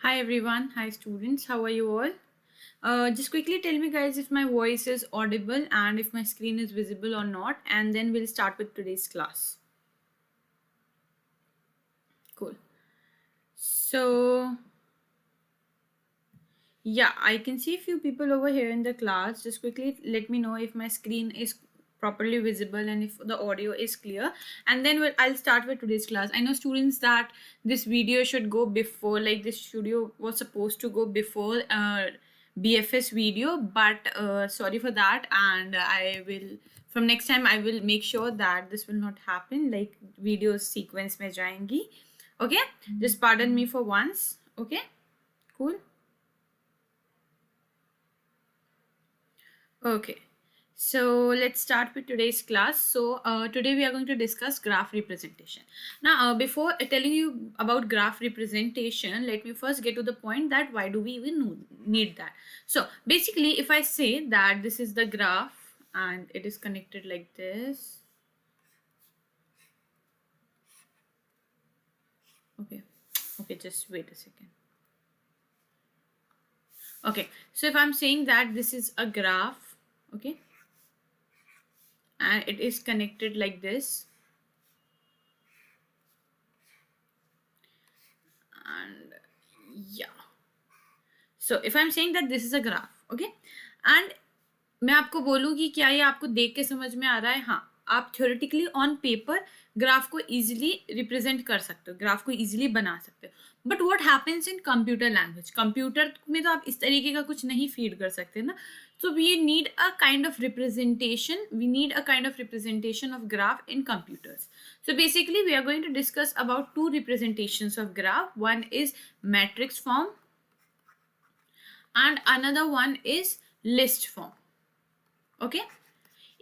Hi everyone, hi students, how are you all? Just quickly tell me guys if my voice is audible and if my screen is visible or not, and then we'll start with today's class. Cool. So, yeah, I can see a few people over here in the class. Just quickly let me know if my screen is properly visible and if the audio is clear, and then I'll start with today's class. I know students that this video should go before, like this studio was supposed to go before BFS video, but sorry for that, and I will from next time I will make sure that this will not happen, like video sequence mein jayengi. Okay, just pardon me for once. Okay, cool. Okay, so let's start with today's class. So today we are going to discuss graph representation. Now, before telling you about graph representation, let me first get to the point that why do we even need that. So basically, if I say that this is the graph and it is connected like this. Okay, just wait a second. Okay, so if I'm saying that this is a graph, okay, and it is connected like this, and yeah, so if I'm saying that this is a graph, okay, and मैं आपको बोलूँ कि क्या ये आपको देख के समझ में आ रहा है? हाँ, आप थ्योरेटिकली ऑन पेपर ग्राफ को इजीली रिप्रेजेंट कर सकते हो, ग्राफ को इजीली बना सकते हो, but what happens in computer language? Computer में तो आप इस तरीके का कुछ नहीं फीड कर सकते ना. So we need a kind of representation. We need a kind of representation of graph in computers. So basically, we are going to discuss about two representations of graph. One is matrix form, and another one is list form. Okay.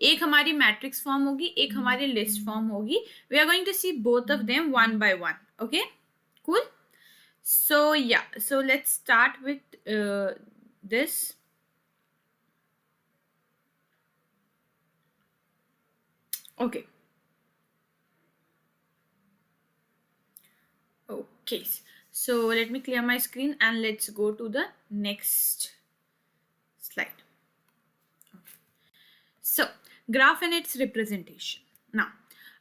एक हमारी matrix form होगी, एक हमारी list form होगी. We are going to see both of them one by one. Okay, cool. So yeah, so let's start with this. Okay. Okay, so let me clear my screen and let's go to the next slide. So graph and its representation. Now,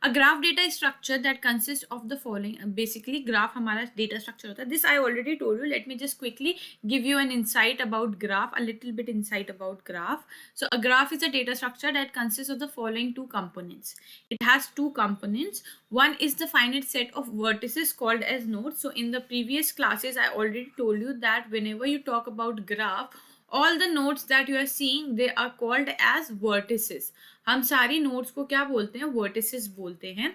a graph data structure that consists of the following. Basically, graph हमारा data structure होता है. This I already told you. Let me just quickly give you an insight about graph, a little bit insight about graph. So a graph is a data structure that consists of the following two components. It has two components. One is the finite set of vertices called as nodes. So in the previous classes, I already told you that whenever you talk about graph, all the nodes that you are seeing, they are called as vertices. हम सारी nodes को क्या बोलते हैं? Vertices बोलते हैं.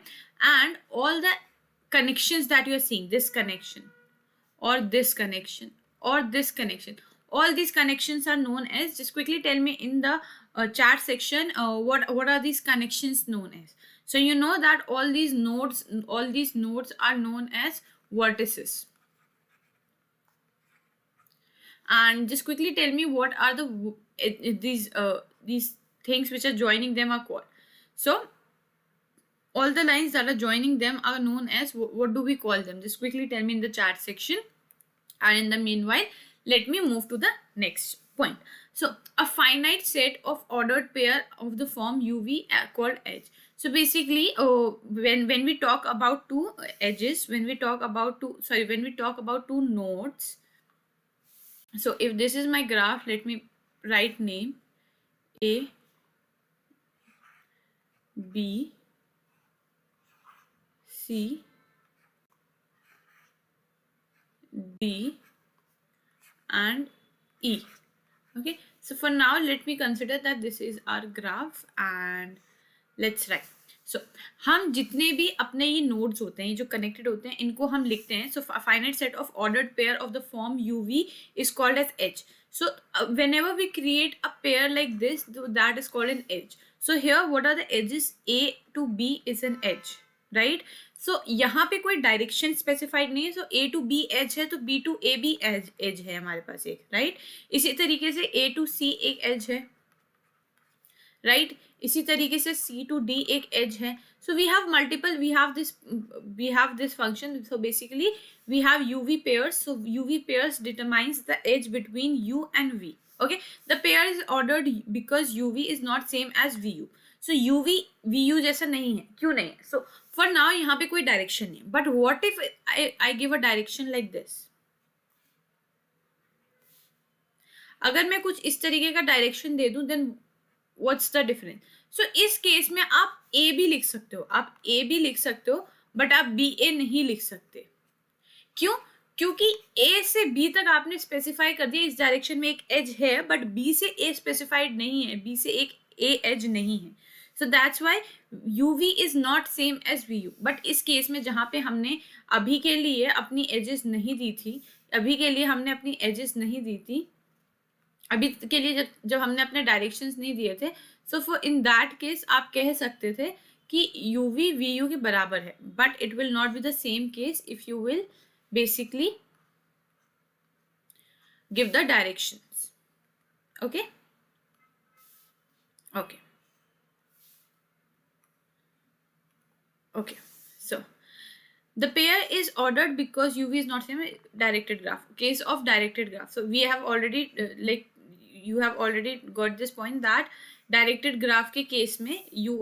And all the connections that you are seeing, this connection or this connection or this connection, all these connections are known as, just quickly tell me in the chat section what are these connections known as. So you know that all these nodes are known as vertices. And just quickly tell me what are these things which are joining them are called. So all the lines that are joining them are known as, what do we call them? Just quickly tell me in the chat section. And in the meanwhile, let me move to the next point. So a finite set of ordered pair of the form UV called edge. So basically, when we talk about two edges, when we talk about two nodes. So if this is my graph, let me write name A, B, C, D, and E. Okay, so for now let me consider that this is our graph and let's write. So हम जितने भी अपने ये nodes होते हैं जो connected होते हैं इनको हम लिखते हैं. So a finite set of ordered pair of the form UV is called as edge. So whenever we create a pair like this, that is called an edge. So here what are the edges? A to B is an edge, right? So यहाँ पे कोई direction specified नहीं है. सो A to B as है तो B to A भी as है हमारे पास एक, राइट? इसी तरीके से A to C एक एज है. राइट. इसी तरीके से C to D एक एज है. So we have multiple, we have this function. So basically we have UV pairs. So UV pairs determines the edge between U and V. Okay, the pair is ordered because UV is not same as VU. So UV VU जैसा नहीं है. क्यों नहीं है? So for now यहाँ पे कोई direction नहीं. But what if I give a direction like this? अगर मैं कुछ इस तरीके का डायरेक्शन दे दूं, then what's the difference? So इस केस में आप A भी लिख सकते हो, आप A भी लिख सकते हो, बट आप BA नहीं लिख सकते. क्यों? क्योंकि A से B तक आपने स्पेसिफाई कर दिया इस डायरेक्शन में एक एज है, बट B से A स्पेसिफाइड नहीं है, B से एक A एज नहीं है. So that's why UV is not same as VU. But इस केस में जहाँ पे हमने अभी के लिए अपनी एजेस नहीं दी थी, अभी के लिए हमने अपनी एजेस नहीं दी थी, अभी के लिए जब हमने अपने डायरेक्शंस नहीं दिए थे, so for in that case आप कह सकते थे कि UV VU के बराबर है, but it will not be the same case if you will basically give the directions. Okay okay okay. So the pair is ordered because UV is not same directed graph. Case of directed graph. So we have already you have already got this point that directed graph के case में you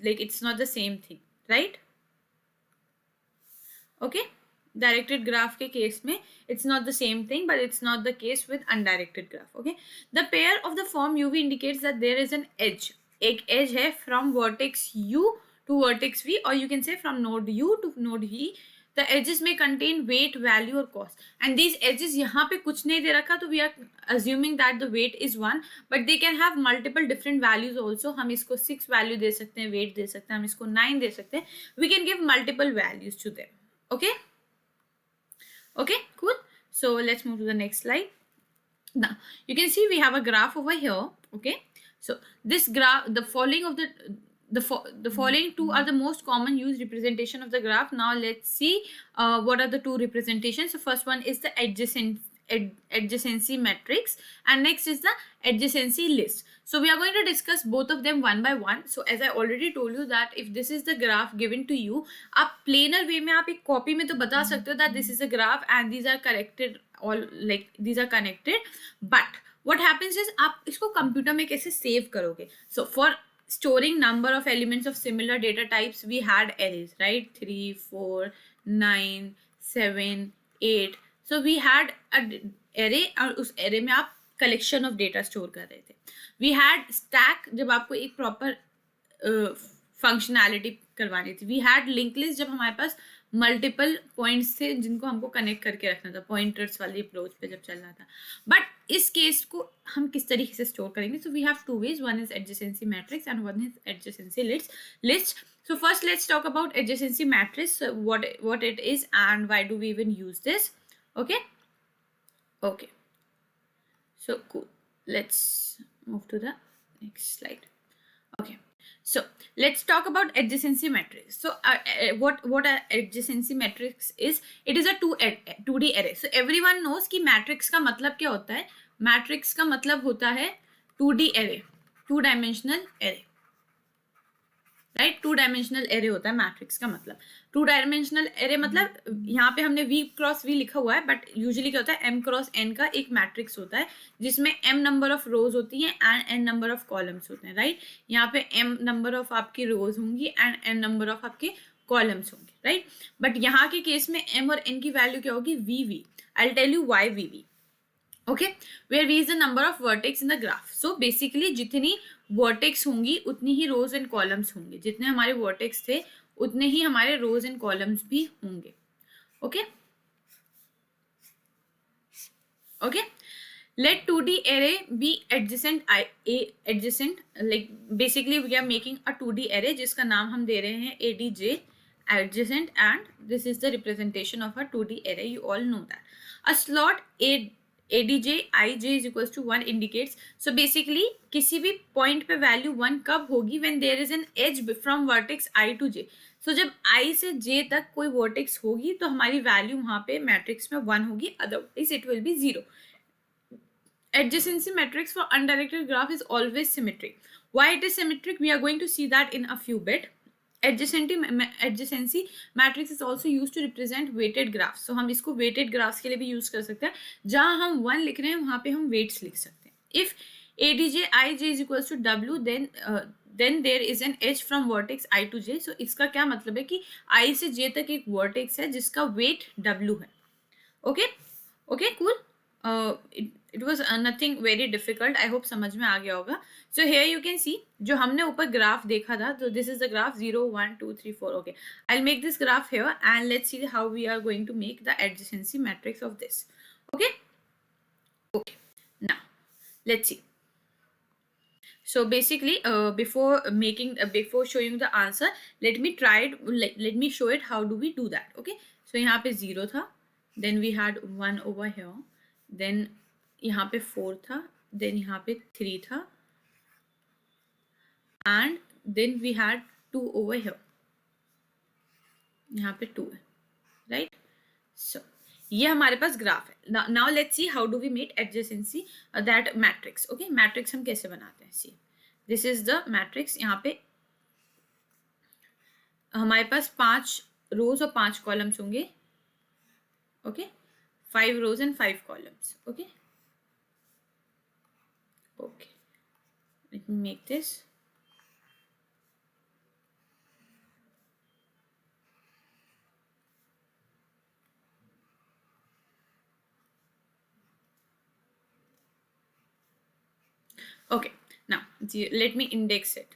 like it's not the same thing, right? Okay, directed graph के case में it's not the same thing, but it's not the case with undirected graph. Okay, the pair of the form UV indicates that there is an edge. एक edge है from vertex U to vertex V, or you can say from node U to node V. The edges may contain weight, value or cost, and these edges यहाँ पे कुछ नहीं दे रखा, तो we are assuming that the weight is 1, but they can have multiple different values also. हम इसको 6 value दे सकते हैं, weight दे सकते हैं, हम इसको 9 दे सकते हैं. We can give multiple values to them. Okay, okay, cool. So let's move to the next slide. Now you can see we have a graph over here. Okay, so this graph, the following two are the most common used representation of the graph. Now let's see what are the two representations. So first one is the adjacency matrix, and next is the adjacency list. So we are going to discuss both of them one by one. So as I already told you that if this is the graph given to you, आप planar way में आप एक copy में तो बता सकते हो that this is a graph and these are connected, all like these are connected. But what happens is आप इसको computer में कैसे save करोगे? So for storing number of elements of similar data types, we had arrays, right? 3, 4, 9, 7, 8. So we had an array और उस array में आप collection of data store कर रहे थे. We had stack जब आपको एक proper functionality करवानी थी. We had linked list जब हमारे पास multiple points थे जिनको हमको connect करके रखना था, pointers वाली approach पे जब चल रहा था. But इस case को हम किस तरीके से store करेंगे? So we have two ways. One is adjacency matrix and one is adjacency list. So first let's talk about adjacency matrix. So what it is and why do we even use this? Okay. Okay. So cool. Let's move to the next slide. Okay. So let's talk about adjacency matrix. So what a adjacency matrix is? It is a 2D array. So everyone knows कि matrix का मतलब क्या होता है? Matrix का मतलब होता है 2D array, 2-dimensional array. Right, 2-dimensional array होता है मैट्रिक्स का मतलब. 2-dimensional array मतलब यहाँ पे हमने V क्रॉस V लिखा हुआ है, बट यूजुअली क्या होता है M क्रॉस N का एक मैट्रिक्स होता है जिसमें M नंबर ऑफ रोज होती हैं and N number of columns होते हैं. राइट, यहाँ पे M नंबर ऑफ आपकी रोज होंगी एंड N नंबर ऑफ आपके कॉलम्स होंगे. राइट, बट यहाँ के केस में M और N की वैल्यू क्या होगी? VV. I will tell you why VV. Okay, where V is the number of vertex in the graph. So basically जितनी vertex होंगी उतनी ही rows and columns होंगे. जितने हमारे vertex थे उतने ही हमारे rows and columns भी होंगे. Okay. Okay. Let 2D array be adjacent. Adjacent, like basically we are making a 2D array जिसका नाम हम दे रहे हैं ADJ, adjacent, and this is the representation of a 2D array. You all know that. A slot ADJ ij is equals to 1 indicates. So basically किसी भी point पे value 1 कब होगी? When there is an edge from vertex I to j. So जब I से j तक कोई vertex होगी तो हमारी value वहाँ पे matrix में 1 होगी, otherwise it will be 0. Adjacency matrix for undirected graph is always symmetry. Why it is symmetric? We are going to see that in a few bit. Adjacency matrix is also used to represent weighted graphs. So हम इसको weighted graphs के लिए भी use कर सकते हैं. जहाँ हम 1 लिख रहे हैं वहाँ पे हम weights लिख सकते हैं. If adj ij is equals to w, then there is an edge from vertex I to j. So इसका क्या मतलब है कि I से j तक एक vertex है जिसका weight w है. Okay, cool. It was nothing very difficult. I hope समझ में आ गया होगा. So here you can see जो हमने ऊपर graph देखा था, तो this is the graph 0 1 2 3 4. Okay, I'll make this graph here and let's see how we are going to make the adjacency matrix of this. Okay, now let's see. So basically before showing the answer, let me show it how do we do that. Okay, so यहाँ पे 0 था, then we had 1 over here, then यहाँ पे 4 था, then यहाँ पे 3 था, and then we had 2 over here, यहाँ पे 2 है, right? So ये हमारे पास ग्राफ है. Now let's see how do we make adjacency that matrix. Okay, matrix हम कैसे बनाते हैं. See, this is the matrix. यहाँ पे हमारे पास 5 rows और 5 columns होंगे. Okay, 5 rows and 5 columns. Okay, let me make this. Okay, now let me index it.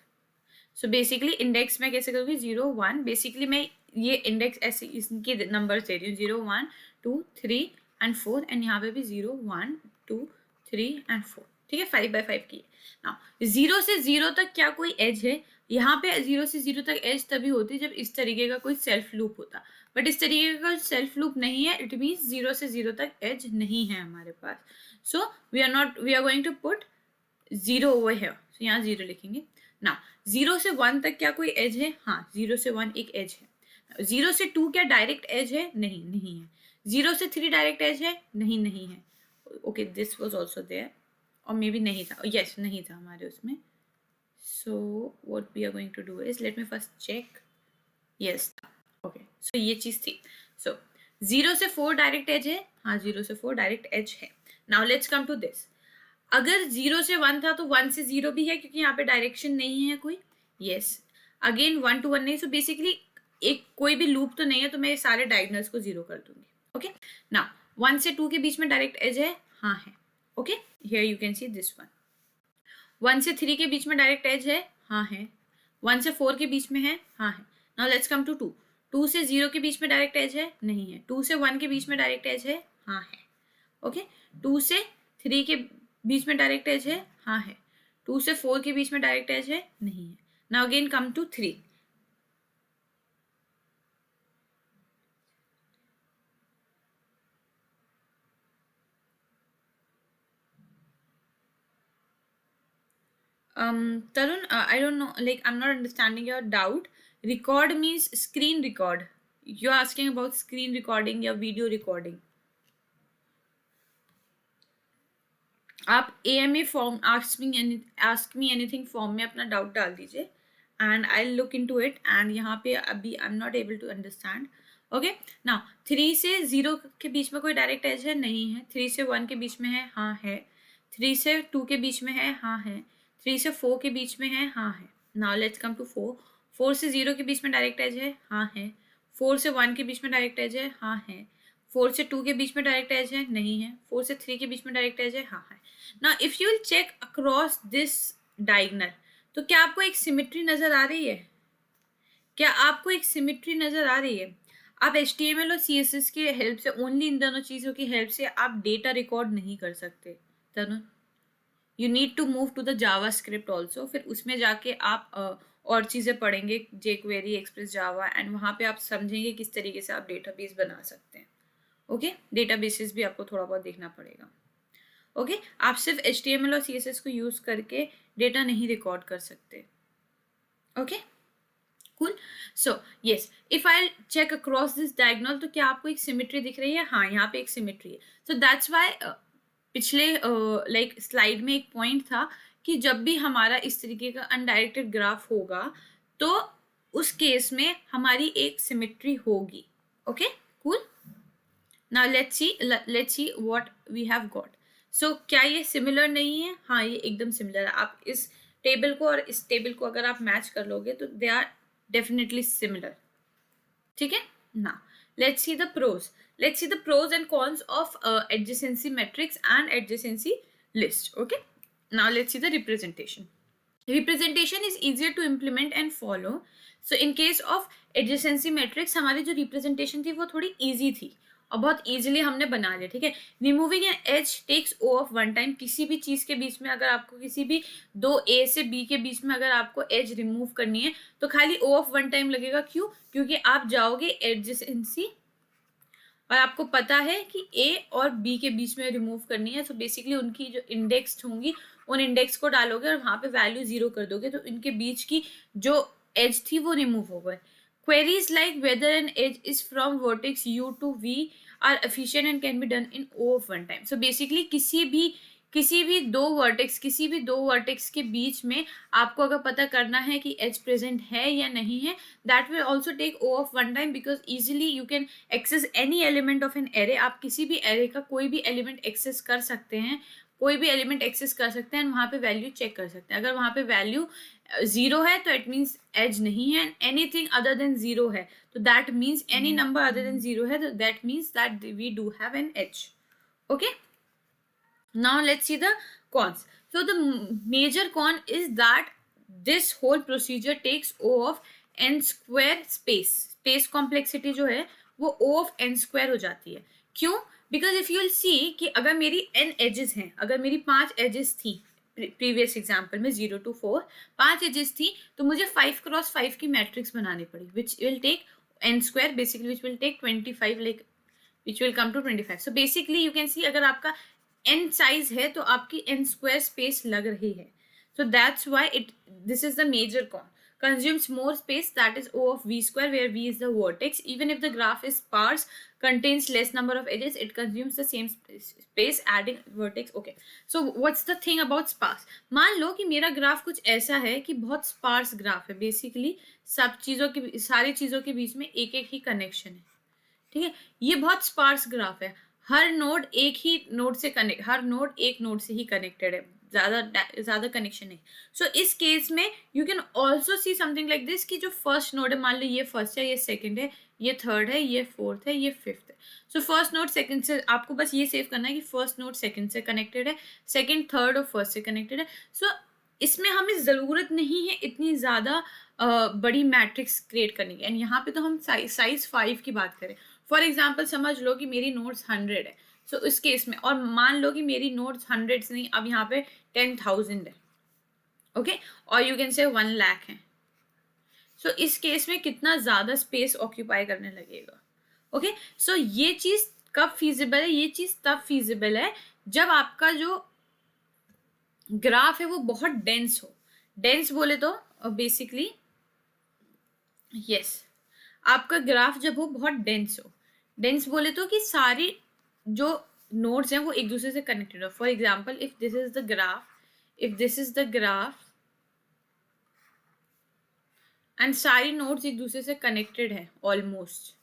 So basically index मैं कैसे करूँगी 0 1. Basically मैं ये index ऐसे इसके numbers दे रही हूँ 0 1 2 3 and 4 and यहाँ पे भी 0 1 2 3 and 4. ठीक है, 5 by 5 की. Now 0 से 0 तक क्या कोई edge है? यहाँ पे 0 से 0 तक edge तभी होती है जब इस तरीके का कोई self loop होता, बट इस तरीके का self loop नहीं है. It means 0 से 0 तक edge नहीं है हमारे पास. So we are going to put 0 over here. So यहाँ 0 लिखेंगे. Now 0 से 1 तक क्या कोई एज है? हाँ, 0 से 1 एक एज है. 0 से 2 क्या डायरेक्ट एज है? नहीं है. 0 से 3 डायरेक्ट एज है? नहीं है. Okay, this was also there, और मे बी नहीं था. यस, नहीं था हमारे उसमें. So what we are going to do is, let me first check. Yes, okay, so ये चीज थी. सो 0 से 4 डायरेक्ट एज है. हाँ, 0 से 4 डायरेक्ट एज है. Now let's come to this. अगर 0 से 1 था तो 1 से 0 भी है क्योंकि यहाँ पे डायरेक्शन नहीं है कोई. यस, अगेन 1 to 1 नहीं. सो बेसिकली एक कोई भी लूप तो नहीं है, तो मैं सारे डायगोनल्स को 0 कर दूंगी. ओके, नाउ 1 से 2 के बीच में डायरेक्ट एज है? हाँ है. Okay, here you can see this one. 1 से 3 के बीच में डायरेक्ट एज है? हाँ है. 1 से 4 के बीच में है? हाँ है. Now let's come to 2. 2 से 0 के बीच में डायरेक्ट एज है? नहीं है. 2 से 1 के बीच में डायरेक्ट एज है? हाँ है. ओके, 2 से 3 के बीच में डायरेक्ट एज है? हाँ है. 2 से 4 के बीच में डायरेक्ट एज है? नहीं है. Now again come to 3. Tarun, I don't know, like I'm not understanding your doubt. Record means screen record. You're asking about screen recording या video recording. आप AMA form ask me anything form में अपना doubt डाल दीजिए and I'll look into it. and यहाँ पे अभी I'm not able to understand. Okay, now 3 से 0 के बीच में कोई डायरेक्ट एज है? नहीं है. 3 से 1 के बीच में है? हाँ है. 3 से 2 के बीच में है? हाँ है. 3 से 4 के बीच में है? हाँ है. Now let's come to 4. 4 से 0 के बीच में डायरेक्ट एज है? हाँ है. 4 से 1 के बीच में डायरेक्ट एज है? हाँ है. 4 से 2 के बीच में डायरेक्ट एज है? नहीं है. 4 से 3 के बीच में डायरेक्ट एज है? हाँ है. Now if you will check across this diagonal, तो क्या आपको एक सिमेट्री नजर आ रही है? क्या आपको एक सिमेट्री नजर आ रही है? आप HTML और CSS के हेल्प से, ओनली इन दोनों चीजों की हेल्प से आप डेटा रिकॉर्ड नहीं कर सकते. Tarun, you need to move to the JavaScript also. फिर उसमें जाके आप और चीज़ें पढ़ेंगे, jQuery, एक्सप्रेस जावा, एंड वहाँ पे आप समझेंगे किस तरीके से आप डेटाबेस बना सकते हैं. ओके, डेटाबेसेस भी आपको थोड़ा बहुत देखना पड़ेगा. ओके, आप सिर्फ HTML और CSS को यूज़ करके डेटा नहीं रिकॉर्ड कर सकते. Okay, cool. So yes, if I check across this diagonal, तो क्या आपको एक सिमेट्री दिख रही है? हाँ, यहाँ पे एक सिमेट्री है. सो दैट्स वाई पिछले लाइक स्लाइड में एक पॉइंट था कि जब भी हमारा इस तरीके का अनडायरेक्टेड ग्राफ होगा तो उस केस में हमारी एक सिमेट्री होगी. Okay, cool. Now let's see what we have got. So क्या ये सिमिलर नहीं है? हाँ, ये एकदम सिमिलर है. आप इस टेबल को और इस टेबल को अगर आप मैच कर लोगे तो दे आर डेफिनेटली सिमिलर. ठीक है. Now let's see the pros. Let's see the pros and cons of adjacency matrix and adjacency list. Okay, now let's see the representation. Representation is easier to implement and follow. So in case of adjacency matrix हमारी जो representation थी वो थोड़ी easy थी और बहुत easily हमने बना लिया. ठीक है. Removing an edge takes O of one time. किसी भी चीज़ के बीच में अगर आपको किसी भी दो A से B के बीच में अगर आपको edge remove करनी है तो खाली O of one time लगेगा. क्यों? क्योंकि आप जाओगे adjacency और आपको पता है कि A और B के बीच में रिमूव करनी है. सो बेसिकली उनकी जो इंडेक्स होंगी उन इंडेक्स को डालोगे और वहाँ पे वैल्यू 0 कर दोगे तो इनके बीच की जो एज थी वो रिमूव हो गए. Queries like whether an edge is from vertex U to V are efficient and can be done in O of one time. So basically किसी भी दो वर्टेक्स के बीच में आपको अगर पता करना है कि एज प्रेजेंट है या नहीं है, that will also take O of one time because easily you can access any element of an array. आप किसी भी एरे का कोई भी एलिमेंट एक्सेस कर सकते हैं एंड वहाँ पे वैल्यू चेक कर सकते हैं. अगर वहाँ पे वैल्यू 0 है तो इट मीन्स एज नहीं है. एनीथिंग अदर देन 0 है तो that means any number other than 0 है तो that means that we do have an edge. Okay. Now let's see the cons. So the major con is that this whole procedure takes O of n square space. Space complexity जो है वो O of n square हो जाती है. क्यों? Because if you will see कि अगर मेरी n edges हैं, अगर मेरी 5 edges थी प्रीवियस एग्जाम्पल में 0 to 4 5 edges थी तो मुझे 5 cross 5 की मैट्रिक्स बनानी पड़ी which will take n square basically which will take 25 like which will come to 25. So basically you can see अगर आपका n साइज है तो आपकी n स्क्वायर स्पेस लग रही है. So that's why this is the major con. Consumes more space, that is O of V square where V is the vertex. Even if the graph is sparse, contains less number of edges, it consumes the same space adding vertex. Okay. So what's the thing about sparse? मान लो कि मेरा graph कुछ ऐसा है कि बहुत sparse graph है. Basically सारी चीज़ों के बीच में एक एक ही कनेक्शन है. ठीक है. ये बहुत स्पार्स ग्राफ है. हर नोड एक नोड से ही कनेक्टेड है. ज़्यादा कनेक्शन नहीं. सो इस केस में you can also see something like this कि जो फर्स्ट नोड है मान लो ये फर्स्ट है, ये सेकंड है, ये थर्ड है, ये फोर्थ है, ये फिफ्थ है. सो फर्स्ट नोड सेकंड से आपको बस ये सेव करना है कि फर्स्ट नोड सेकंड से कनेक्टेड है, सेकंड थर्ड और फर्स्ट से कनेक्टेड है. सो इसमें हमें ज़रूरत नहीं है इतनी ज़्यादा बड़ी मैट्रिक्स क्रिएट करने की. एंड यहाँ पे तो हम साइज 5 की बात करें. फॉर एग्जाम्पल समझ लो कि मेरी नोट्स 100 है. सो इस केस में और मान लो कि मेरी नोट्स 100 नहीं अब यहाँ पे 10,000 है. ओके. और यू कैन से 1 लाख है. सो इस केस में कितना ज़्यादा स्पेस ऑक्यूपाई करने लगेगा. ओके. सो ये चीज़ कब फीजिबल है? ये चीज़ तब फीजिबल है जब आपका जो ग्राफ है वो बहुत डेंस हो. डेंस बोले तो बेसिकली यस आपका ग्राफ जब वो बहुत डेंस हो. डेंस बोले तो कि सारी जो नोड्स हैं वो एक दूसरे से कनेक्टेड हो. For example if this is the graph and सारी नोड्स एक दूसरे से कनेक्टेड है ऑलमोस्ट.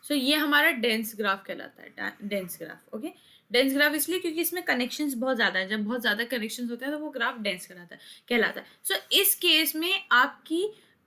सो ये हमारा डेंस ग्राफ कहलाता है. Dense graph. Okay. Dense graph इसलिए क्योंकि इसमें कनेक्शंस बहुत ज़्यादा है. जब बहुत ज़्यादा कनेक्शंस होते हैं तो वो ग्राफ डेंस कहलाता है. सो इस केस में आपकी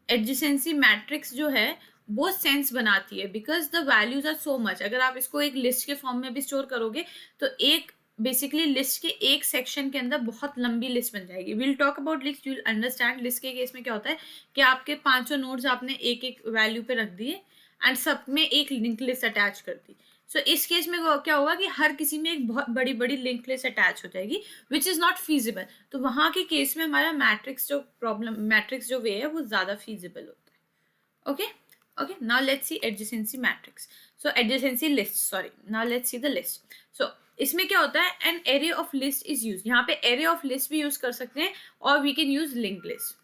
एडजेसेंसी मैट्रिक्स जो है वो सेंस बनाती है because the values are so much. अगर आप इसको एक लिस्ट के फॉर्म में भी स्टोर करोगे तो एक बेसिकली लिस्ट के एक सेक्शन के अंदर बहुत लंबी लिस्ट बन जाएगी. Will talk about list, you will understand. List के केस में क्या होता है कि आपके 500 नोड्स आपने एक एक वैल्यू पे रख दिए एंड सब में एक लिंक लिस्ट अटैच कर दी. सो इस केस में क्या होगा कि हर किसी में एक बहुत बड़ी बड़ी लिंक लिस्ट अटैच हो जाएगी विच इज़ नॉट फीजिबल. तो वहाँ के केस में हमारा मैट्रिक्स जो वे है वो ज़्यादा फीजिबल होता है. Okay. Okay, now let's see adjacency matrix. So adjacency list, sorry. Now let's see the list. So इसमें क्या होता है? An array of list is used. यहाँ पे array of list भी यूज कर सकते हैं और we can use linked list.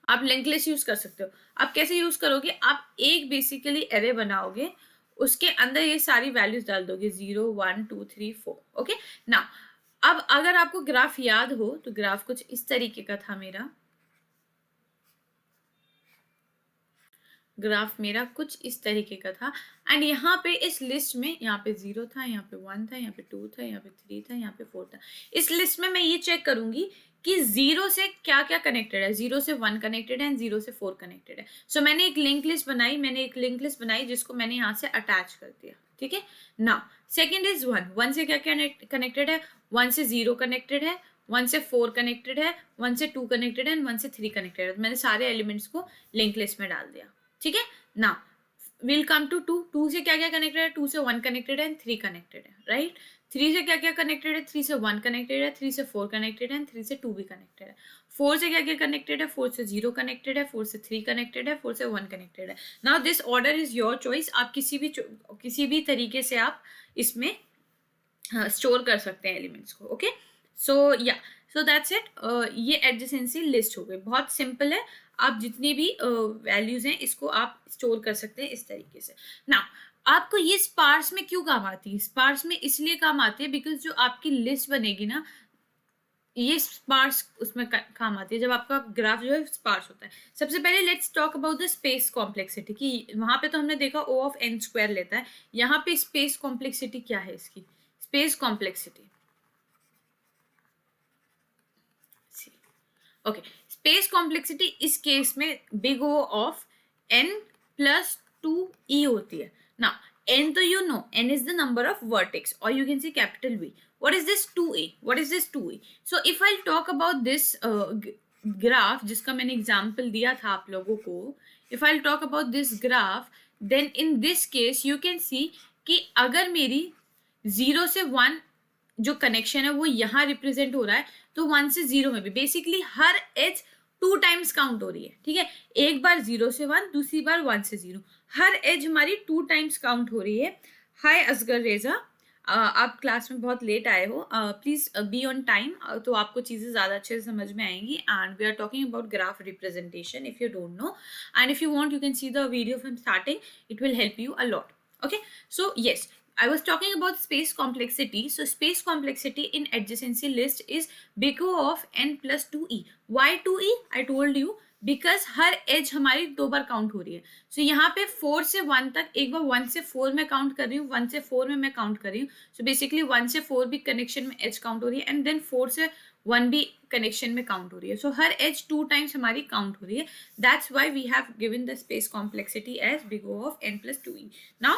आप लिंक लिस्ट यूज कर सकते हो. आप कैसे यूज करोगे? आप एक बेसिकली array बनाओगे, उसके अंदर ये सारी वैल्यूज डाल दोगे 0 1 2 3 4. ओके ना, अब अगर आपको ग्राफ याद हो तो ग्राफ कुछ इस तरीके का था मेरा, ग्राफ मेरा कुछ इस तरीके का था. एंड यहाँ पे इस लिस्ट में यहाँ पे 0 था, यहाँ पे 1 था, यहाँ पे 2 था, यहाँ पे 3 था, यहाँ पे 4 था. इस लिस्ट में मैं ये चेक करूंगी कि 0 से क्या क्या कनेक्टेड है. 0 से 1 कनेक्टेड है एंड 0 से 4 कनेक्टेड है. सो मैंने एक लिंक लिस्ट बनाई, जिसको मैंने यहाँ से अटैच कर दिया. ठीक है ना. सेकेंड इज 1 से क्या क्या कनेक्टेड है. 1 से 0 कनेक्टेड है, 1 से 4 कनेक्टेड है, 1 से 2 कनेक्टेड है एंड 1 से 3 कनेक्टेड है. मैंने सारे एलिमेंट्स को लिंक लिस्ट में डाल दिया. ठीक है ना. विल कम टू 2 से क्या क्या कनेक्टेड है. 2 से 1 कनेक्टेड है एंड 3 कनेक्टेड है. राइट. 3 से क्या क्या कनेक्टेड है. 3 से 1 कनेक्टेड है, 3 से 4 कनेक्टेड है एंड 3 से 2 भी कनेक्टेड है. 4 से क्या क्या कनेक्टेड है. 4 से 0 कनेक्टेड है, 4 से 3 कनेक्टेड है, 4 से 1 कनेक्टेड है. Now this order is your choice. आप किसी भी तरीके से आप इसमें स्टोर कर सकते हैं एलिमेंट्स को. Okay so that's it. ये एडजेसेंसी लिस्ट हो गई, बहुत सिंपल है. आप जितनी भी वैल्यूज हैं इसको आप स्टोर कर सकते हैं इस तरीके से. ना आपको ये स्पार्स में क्यों काम आती है. स्पार्स में इसलिए काम आती है बिकॉज जो आपकी लिस्ट बनेगी ना, ये स्पार्स उसमें काम आती है जब आपका ग्राफ जो है स्पार्स होता है. सबसे पहले let's talk about the space complexity. कि वहां पे तो हमने देखा O ऑफ n स्क्वायर लेता है. यहाँ पे स्पेस कॉम्प्लेक्सिटी क्या है इसकी. Space complexity, okay, space complexity इस केस में big O of n plus 2e होती है ना. n तो you know n is the number of vertex और you can see capital V. what is this 2a, what is this 2a. so if I'll talk about this graph जिसका मैंने example दिया था आप लोगों को, if I'll talk about this graph, then in this case you can see कि अगर मेरी 0 से 1 जो कनेक्शन है वो यहाँ रिप्रेजेंट हो रहा है, तो 1 से 0 में भी बेसिकली हर एज 2 टाइम्स काउंट हो रही है. ठीक है, एक बार 0 से 1, दूसरी बार 1 से 0, हर एज हमारी 2 टाइम्स काउंट हो रही है. हाय असगर रेजा, आप क्लास में बहुत लेट आए हो. प्लीज बी ऑन टाइम, तो आपको चीज़ें ज़्यादा अच्छे से समझ में आएंगी. And we are talking about graph representation. If you don't know and if you want you can see the video from starting, it will help you a lot. Okay, so yes, I was talking about space complexity. So space complexity in adjacency list is big O of n plus 2e. Why 2e? I told you बिकॉज हर edge हमारी 2 बार count हो रही है. सो यहाँ पे 4 से 1 तक, एक बार 1 से 4 में काउंट कर रही हूँ, 1 से 4 में मैं काउंट कर रही हूँ. सो बेसिकली 1 से 4 भी कनेक्शन में एज काउंट हो रही है एंड देन 4 से 1 भी कनेक्शन में काउंट हो रही है. सो हर एज 2 टाइम्स हमारी काउंट हो रही है. That's why we have given the space complexity as big O of n plus 2e. Now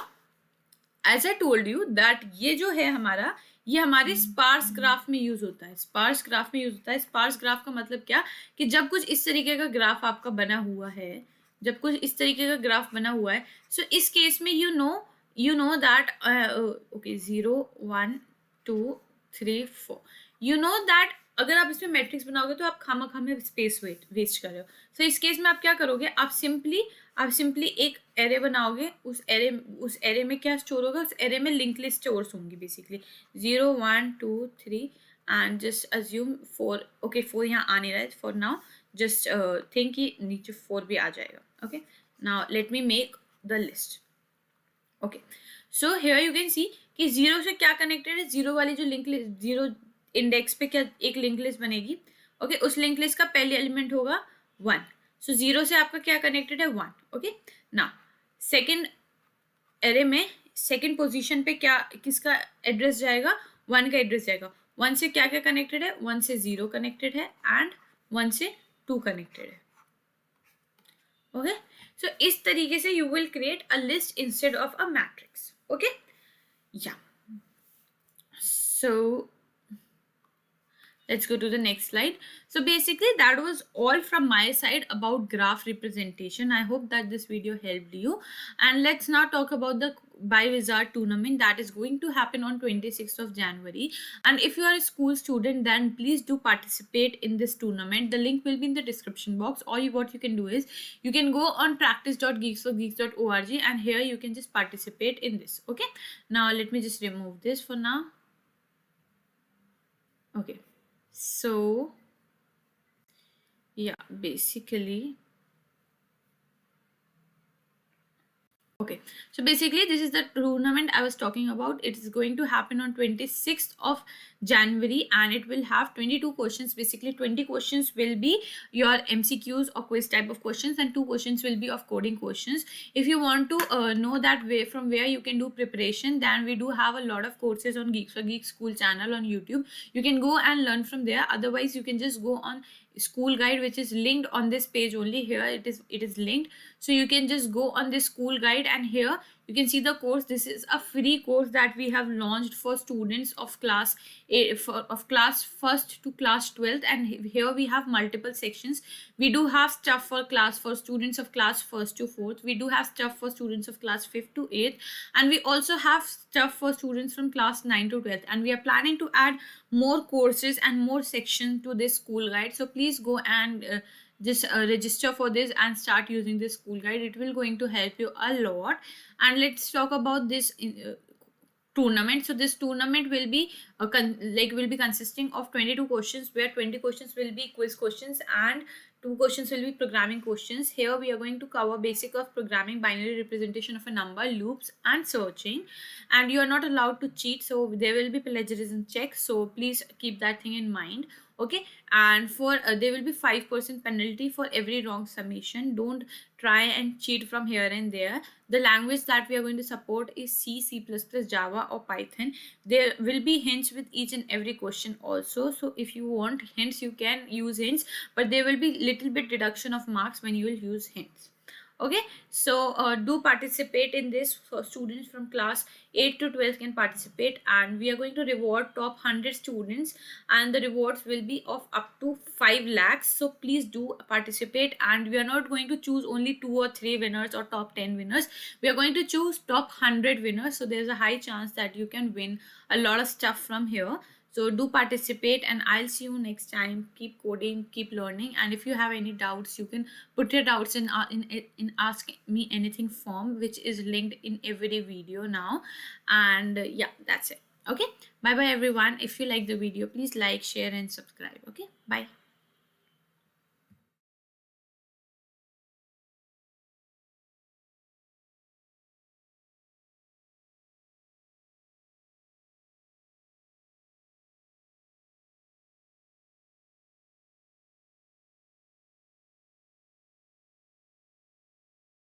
as I told you that ये जो है हमारा, ये हमारे स्पार्स ग्राफ में यूज होता है. स्पार्स ग्राफ में यूज होता है. स्पार्स ग्राफ का मतलब क्या, कि जब कुछ इस तरीके का ग्राफ आपका बना हुआ है, जब कुछ इस तरीके का ग्राफ बना हुआ है, सो इस केस में you know that okay 0 1 2 3 4, you know that अगर आप इसमें मैट्रिक्स बनाओगे तो आप खामा में स्पेस वेस्ट कर रहे हो. सो इस केस में आप क्या करोगे, आप सिंपली एक एरे बनाओगे. उस एरे में क्या स्टोर होगा, उस एरे में लिंक लिस्ट स्टोर्स होंगी basically 0 1 2 3 and just assume 4. Okay 4 यहाँ आ नहीं रहा है फॉर नाउ, जस्ट थिंक कि नीचे 4 भी आ जाएगा. Okay now let me make the list. Okay so here you can सी कि 0 से क्या कनेक्टेड है. 0 वाली जो लिंक लिस्ट, 0 इंडेक्स पे क्या एक लिंक लिस्ट बनेगी. ओके उस लिंक लिस्ट का पहले एलिमेंट होगा 1. सो 0 से आपका क्या कनेक्टेड है 1. ओके ना सेकेंड एरे में सेकेंड पोजीशन पे क्या किसका एड्रेस जाएगा, 1 का एड्रेस जाएगा. 1 से क्या क्या कनेक्टेड है, 1 से 0 कनेक्टेड है एंड 1 से 2 कनेक्टेड है. ओके सो इस तरीके से you will create a list instead of a matrix. Okay या सो let's go to the next slide. So basically that was all from my side about graph representation. I hope that this video helped you. And let's now talk about the Wizard tournament that is going to happen on 26th of January. And if you are a school student, then please do participate in this tournament. The link will be in the description box. Or what you can do is you can go on practice.geeksforgeeks.org and here you can just participate in this. Okay, now let me just remove this for now. Okay, so yeah, basically Okay, so basically this is the tournament I was talking about. It is going to happen on 26th of January, and it will have 22 questions. Basically 20 questions will be your MCQs or quiz type of questions, and 2 questions will be of coding questions. If you want to know that way from where you can do preparation, then we do have a lot of courses on Geeks for Geeks school channel on YouTube. You can go and learn from there. Otherwise you can just go on school guide, which is linked on this page only. Here it is linked, so you can just go on this school guide, and here you can see the course. This is a free course that we have launched for students of class of class 1st to class 12th, and here we have multiple sections. We do have stuff for students of class 1st to 4th. We do have stuff for students of class 5th to 8th, and we also have stuff for students from class 9 to 12th, and we are planning to add more courses and more sections to this school guide. So please go and just register for this and start using this school guide. It will going to help you a lot. And let's talk about this tournament. So this tournament will be will be consisting of 22 questions, where 20 questions will be quiz questions and 2 questions will be programming questions. Here we are going to cover basic of programming, binary representation of a number, loops and searching. And you are not allowed to cheat, so there will be plagiarism checks, so please keep that thing in mind. Okay, and for there will be 5% penalty for every wrong submission. Don't try and cheat from here and there. The language that we are going to support is C, C++, Java or Python. There will be hints with each and every question also, so if you want hints you can use hints, but there will be little bit deduction of marks when you will use hints. Okay, so do participate in this. For students from class 8 to 12 can participate, and we are going to reward top 100 students, and the rewards will be of up to 5 lakhs. So please do participate, and we are not going to choose only 2 or 3 winners or top 10 winners. We are going to choose top 100 winners, so there's a high chance that you can win a lot of stuff from here. So do participate, and I'll see you next time. Keep coding, keep learning, and if you have any doubts, you can put your doubts in ask me anything form, which is linked in every video now. And yeah, that's it. Okay, bye bye everyone. If you like the video, please like, share and subscribe. Okay, bye.